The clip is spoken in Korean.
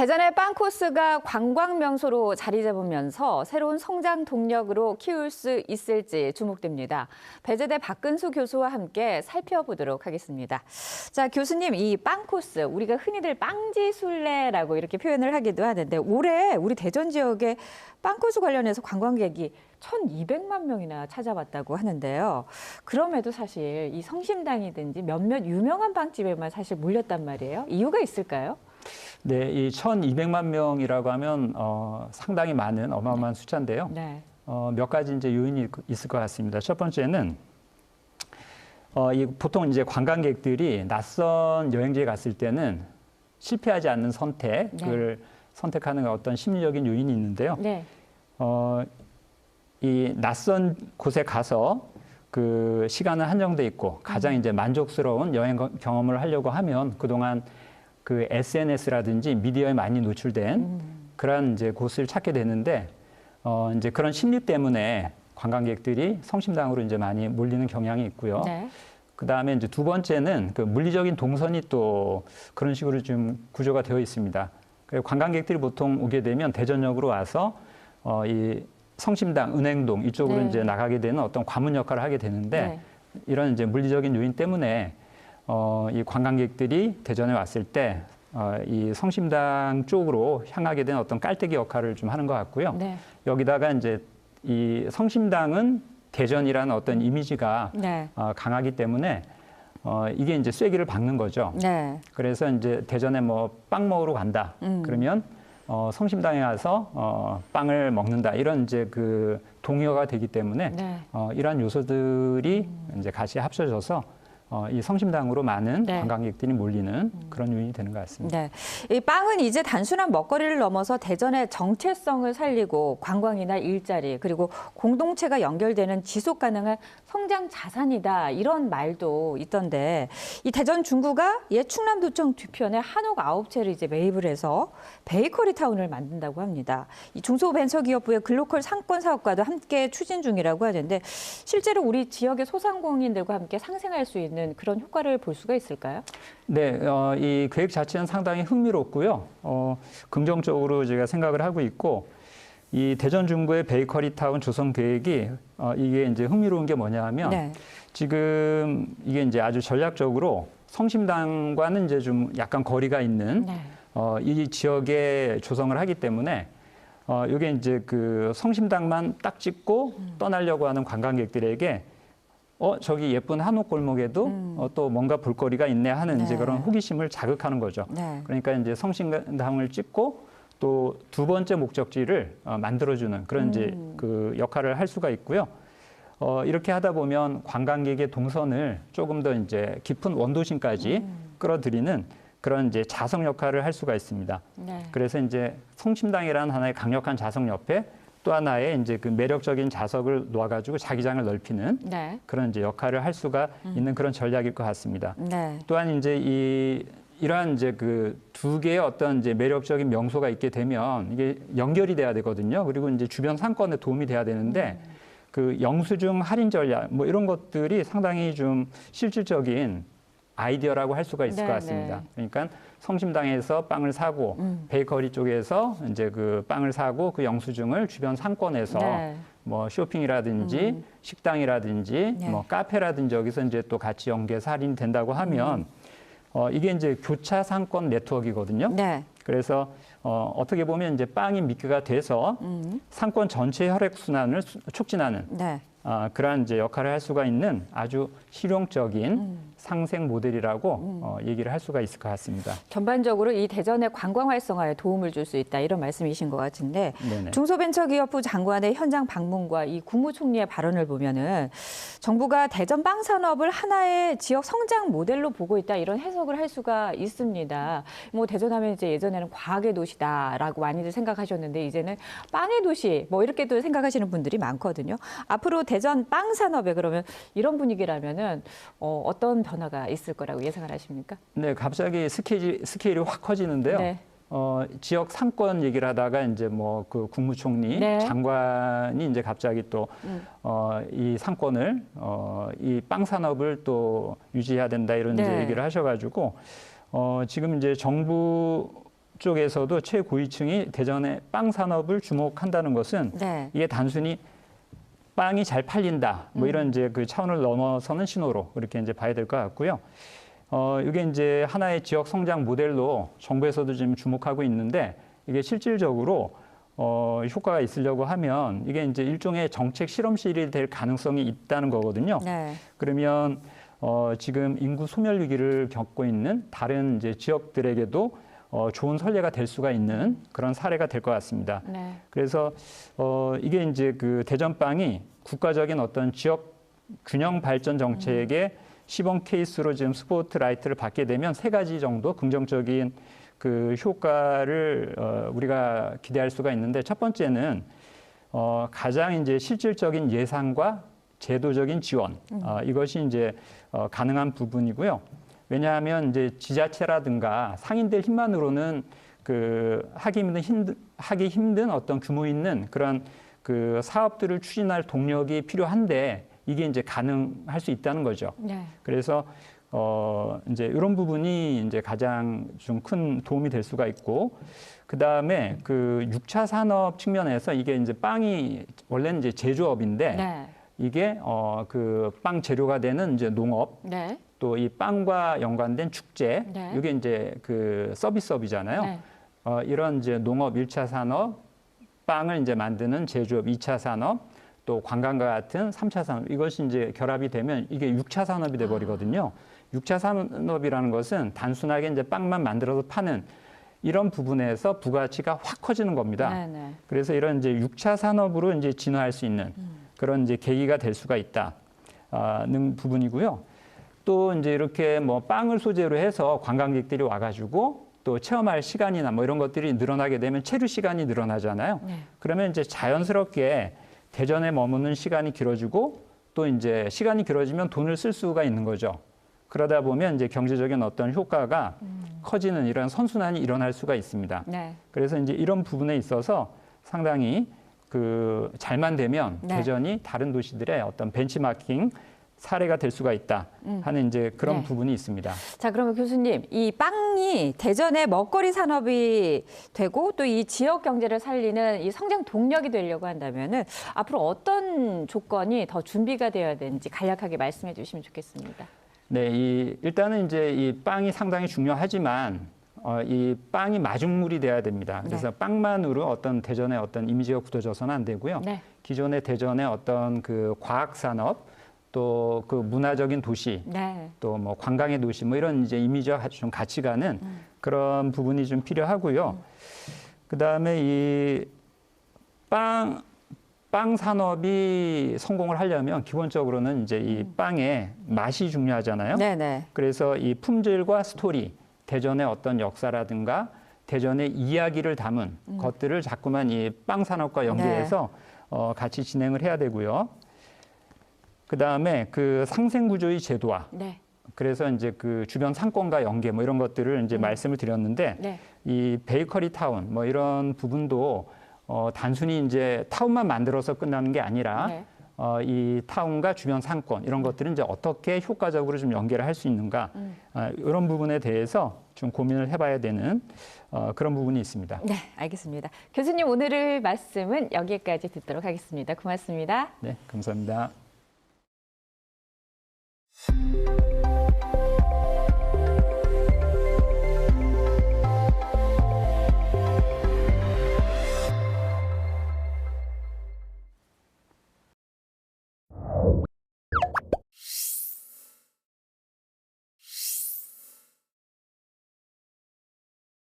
대전의 빵 코스가 관광 명소로 자리 잡으면서 새로운 성장 동력으로 키울 수 있을지 주목됩니다. 배재대 박근수 교수와 함께 살펴보도록 하겠습니다. 자, 교수님, 이 빵 코스, 우리가 흔히들 빵지순례라고 이렇게 표현을 하기도 하는데 올해 우리 대전 지역에 빵 코스 관련해서 관광객이 1,200만 명이나 찾아왔다고 하는데요. 그럼에도 사실 이 성심당이든지 몇몇 유명한 빵집에만 사실 몰렸단 말이에요. 이유가 있을까요? 네, 이 1,200만 명이라고 하면 상당히 많은 어마어마한 숫자인데요. 네. 몇 가지 이제 요인이 있을 것 같습니다. 첫 번째는 보통 이제 관광객들이 낯선 여행지에 갔을 때는 실패하지 않는 선택을 선택하는 어떤 심리적인 요인이 있는데요. 네. 이 낯선 곳에 가서 그 시간은 한정돼 있고 가장 이제 만족스러운 여행 경험을 하려고 하면 그동안 그 SNS라든지 미디어에 많이 노출된 그런 이제 곳을 찾게 되는데 이제 그런 심리 때문에 관광객들이 성심당으로 이제 많이 몰리는 경향이 있고요. 네. 그다음에 이제 두 번째는 그 물리적인 동선이 또 그런 식으로 좀 구조가 되어 있습니다. 그래서 관광객들이 보통 오게 되면 대전역으로 와서 이 성심당, 은행동 이쪽으로 네. 이제 나가게 되는 어떤 관문 역할을 하게 되는데 네. 이런 이제 물리적인 요인 때문에 이 관광객들이 대전에 왔을 때 이 성심당 쪽으로 향하게 된 어떤 깔때기 역할을 좀 하는 것 같고요. 네. 여기다가 이제 이 성심당은 대전이라는 어떤 이미지가 네. 강하기 때문에 이게 이제 쐐기를 박는 거죠. 네. 그래서 이제 대전에 뭐 빵 먹으러 간다. 그러면 성심당에 가서 빵을 먹는다. 이런 이제 그 동요가 되기 때문에 네. 이러한 요소들이 이제 같이 합쳐져서 이 성심당으로 많은 네. 관광객들이 몰리는 그런 요인이 되는 것 같습니다. 네. 이 빵은 이제 단순한 먹거리를 넘어서 대전의 정체성을 살리고 관광이나 일자리 그리고 공동체가 연결되는 지속 가능한 성장 자산이다. 이런 말도 있던데 이 대전 중구가 옛 충남도청 뒤편에 한옥 9채를 이제 매입을 해서 베이커리 타운을 만든다고 합니다. 이 중소벤처기업부의 글로컬 상권 사업과도 함께 추진 중이라고 하는데 실제로 우리 지역의 소상공인들과 함께 상생할 수 있는 그런 효과를 볼 수가 있을까요? 네, 이 계획 자체는 상당히 흥미롭고요. 긍정적으로 제가 생각을 하고 있고, 이 대전 중구의 베이커리 타운 조성 계획이 이게 이제 흥미로운 게 뭐냐 하면 네. 지금 이게 이제 아주 전략적으로 성심당과는 이제 좀 약간 거리가 있는 네. 이 지역에 조성을 하기 때문에 이게 이제 그 성심당만 딱 찍고 떠나려고 하는 관광객들에게 저기 예쁜 한옥 골목에도 또 뭔가 볼거리가 있네 하는 네. 이제 그런 호기심을 자극하는 거죠. 네. 그러니까 이제 성심당을 찍고 또 두 번째 목적지를 만들어주는 그런 이제 그 역할을 할 수가 있고요. 이렇게 하다 보면 관광객의 동선을 조금 더 이제 깊은 원도심까지 끌어들이는 그런 이제 자석 역할을 할 수가 있습니다. 네. 그래서 이제 성심당이라는 하나의 강력한 자석 옆에 또 하나의 이제 그 매력적인 자석을 놓아가지고 자기장을 넓히는 네. 그런 이제 역할을 할 수가 있는 그런 전략일 것 같습니다. 네. 또한 이제 이러한 이제 그 두 개의 어떤 이제 매력적인 명소가 있게 되면 이게 연결이 돼야 되거든요. 그리고 이제 주변 상권에 도움이 돼야 되는데 그 영수증 할인 전략 뭐 이런 것들이 상당히 좀 실질적인 아이디어라고 할 수가 있을 네, 것 같습니다. 네. 그러니까 성심당에서 빵을 사고 베이커리 쪽에서 이제 그 빵을 사고 그 영수증을 주변 상권에서 네. 뭐 쇼핑이라든지 식당이라든지 네. 뭐 카페라든지 여기서 이제 또 같이 연계해서 할인이 된다고 하면 이게 이제 교차 상권 네트워크이거든요. 네. 그래서 어떻게 보면 이제 빵이 미끼가 돼서 상권 전체 혈액 순환을 촉진하는 네. 그러한 이제 역할을 할 수가 있는 아주 실용적인 상생 모델이라고 얘기를 할 수가 있을 것 같습니다. 전반적으로 이 대전의 관광 활성화에 도움을 줄 수 있다 이런 말씀이신 것 같은데 네네. 중소벤처기업부 장관의 현장 방문과 이 국무총리의 발언을 보면은 정부가 대전 빵 산업을 하나의 지역 성장 모델로 보고 있다 이런 해석을 할 수가 있습니다. 뭐 대전하면 이제 예전에는 과학의 도시다라고 많이들 생각하셨는데 이제는 빵의 도시 뭐 이렇게도 생각하시는 분들이 많거든요. 앞으로 대전 빵 산업에 그러면 이런 분위기라면은 어떤 변화가 있을 거라고 예상을 하십니까? 네, 갑자기 스케일이 확 커지는데요. 네. 지역 상권 얘기를 하다가 이제 뭐 그 국무총리 네. 장관이 이제 갑자기 또 이 상권을 이 빵 산업을 또 유지해야 된다 이런 이제 네. 얘기를 하셔가지고 지금 이제 정부 쪽에서도 최고위층이 대전의 빵 산업을 주목한다는 것은 네. 이게 단순히 빵이 잘 팔린다 뭐 이런 이제 그 차원을 넘어서는 신호로 그렇게 이제 봐야 될 것 같고요. 이게 이제 하나의 지역 성장 모델로 정부에서도 지금 주목하고 있는데 이게 실질적으로 효과가 있으려고 하면 이게 이제 일종의 정책 실험실이 될 가능성이 있다는 거거든요. 네. 그러면 지금 인구 소멸 위기를 겪고 있는 다른 이제 지역들에게도 좋은 선례가 될 수가 있는 그런 사례가 될 것 같습니다. 네. 그래서 이게 이제 그 대전빵이 국가적인 어떤 지역 균형 발전 정책의 시범 케이스로 지금 스포트라이트를 받게 되면 세 가지 정도 긍정적인 그 효과를 우리가 기대할 수가 있는데 첫 번째는 가장 이제 실질적인 예산과 제도적인 지원 이것이 이제 가능한 부분이고요. 왜냐하면 이제 지자체라든가 상인들 힘만으로는 그 하기 힘든 어떤 규모 있는 그런 그 사업들을 추진할 동력이 필요한데 이게 이제 가능할 수 있다는 거죠. 네. 그래서 이제 이런 부분이 이제 가장 좀 큰 도움이 될 수가 있고 그 다음에 그 6차 산업 측면에서 이게 이제 빵이 원래는 이제 제조업인데 네. 이게 그 빵 재료가 되는 이제 농업 네. 또 이 빵과 연관된 축제, 네. 이게 이제 그 서비스업이잖아요. 네. 이런 이제 농업 1차 산업, 빵을 이제 만드는 제조업 2차 산업, 또 관광과 같은 3차 산업, 이것이 이제 결합이 되면 이게 6차 산업이 돼 버리거든요. 6차 산업이라는 것은 단순하게 이제 빵만 만들어서 파는 이런 부분에서 부가가치가 확 커지는 겁니다. 네. 네. 그래서 이런 이제 6차 산업으로 이제 진화할 수 있는 그런 이제 계기가 될 수가 있다는 부분이고요. 또 이제 이렇게 뭐 빵을 소재로 해서 관광객들이 와가지고 또 체험할 시간이나 뭐 이런 것들이 늘어나게 되면 체류 시간이 늘어나잖아요. 네. 그러면 이제 자연스럽게 대전에 머무는 시간이 길어지고 또 이제 시간이 길어지면 돈을 쓸 수가 있는 거죠. 그러다 보면 이제 경제적인 어떤 효과가 커지는 이런 선순환이 일어날 수가 있습니다. 네. 그래서 이제 이런 부분에 있어서 상당히 그 잘만 되면 네. 대전이 다른 도시들의 어떤 벤치마킹 사례가 될 수가 있다 하는 이제 그런 네. 부분이 있습니다. 자, 그러면 교수님, 이 빵이 대전의 먹거리 산업이 되고 또 이 지역 경제를 살리는 이 성장 동력이 되려고 한다면은 앞으로 어떤 조건이 더 준비가 되어야 되는지 간략하게 말씀해 주시면 좋겠습니다. 네, 일단은 이제 이 빵이 상당히 중요하지만 이 빵이 마중물이 돼야 됩니다. 그래서 네. 빵만으로 어떤 대전의 어떤 이미지가 굳어져서는 안 되고요. 네. 기존의 대전의 어떤 그 과학 산업 또 그 문화적인 도시 네. 또 뭐 관광의 도시 뭐 이런 이제 이미지와 좀 같이 가는 그런 부분이 좀 필요하고요. 그다음에 이 빵 산업이 성공을 하려면 기본적으로는 이제 이 빵의 맛이 중요하잖아요. 네, 네. 그래서 이 품질과 스토리, 대전의 어떤 역사라든가 대전의 이야기를 담은 것들을 자꾸만 이 빵 산업과 연계해서 같이 진행을 해야 되고요. 그다음에 그 상생 구조의 제도화. 네. 그래서 이제 그 주변 상권과 연계 뭐 이런 것들을 이제 말씀을 드렸는데 네. 이 베이커리 타운 뭐 이런 부분도 단순히 이제 타운만 만들어서 끝나는 게 아니라 네. 이 타운과 주변 상권 이런 것들은 이제 어떻게 효과적으로 좀 연계를 할 수 있는가 이런 부분에 대해서 좀 고민을 해봐야 되는 그런 부분이 있습니다. 네, 알겠습니다. 교수님 오늘의 말씀은 여기까지 듣도록 하겠습니다. 고맙습니다. 네, 감사합니다.